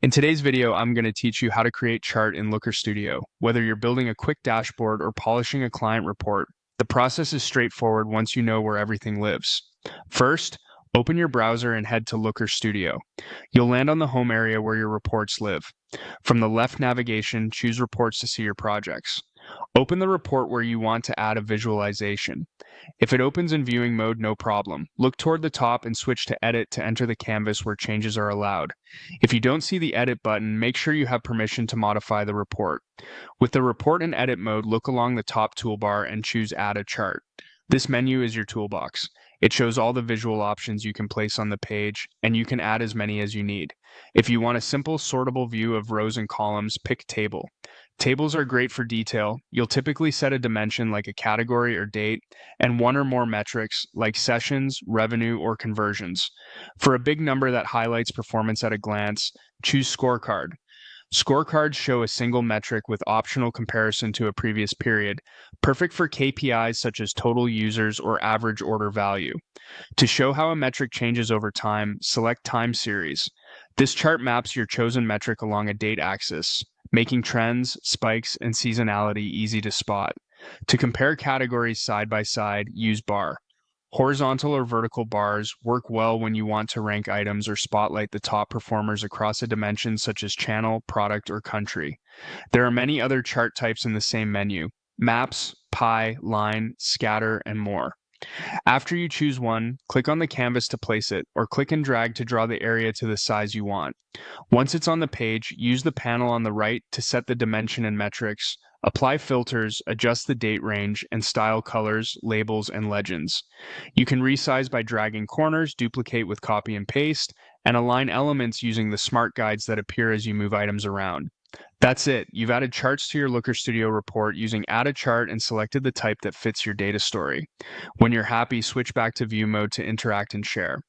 In today's video, I'm going to teach you how to create chart in Looker Studio. Whether you're building a quick dashboard or polishing a client report, the process is straightforward once you know where everything lives. First, open your browser and head to Looker Studio. You'll land on the home area where your reports live. From the left navigation, choose Reports to see your projects. Open the report where you want to add a visualization. If it opens in viewing mode, no problem. Look toward the top and switch to Edit to enter the canvas where changes are allowed. If you don't see the Edit button, make sure you have permission to modify the report. With the Report in Edit mode, look along the top toolbar and choose Add a Chart. This menu is your toolbox. It shows all the visual options you can place on the page, and you can add as many as you need. If you want a simple sortable view of rows and columns, pick Table. Tables are great for detail. You'll typically set a dimension like a category or date, and one or more metrics like sessions, revenue, or conversions. For a big number that highlights performance at a glance, choose Scorecard. Scorecards show a single metric with optional comparison to a previous period, perfect for KPIs such as total users or average order value. To show how a metric changes over time, select Time Series. This chart maps your chosen metric along a date axis, making trends, spikes, and seasonality easy to spot. To compare categories side by side, use Bar. Horizontal or vertical bars work well when you want to rank items or spotlight the top performers across a dimension such as channel, product, or country. There are many other chart types in the same menu: maps, pie, line, scatter, and more. After you choose one, click on the canvas to place it, or click and drag to draw the area to the size you want. Once it's on the page, use the panel on the right to set the dimension and metrics, apply filters, adjust the date range, and style colors, labels, and legends. You can resize by dragging corners, duplicate with copy and paste, and align elements using the smart guides that appear as you move items around. That's it. You've added charts to your Looker Studio report using Add a Chart and selected the type that fits your data story. When you're happy, switch back to view mode to interact and share.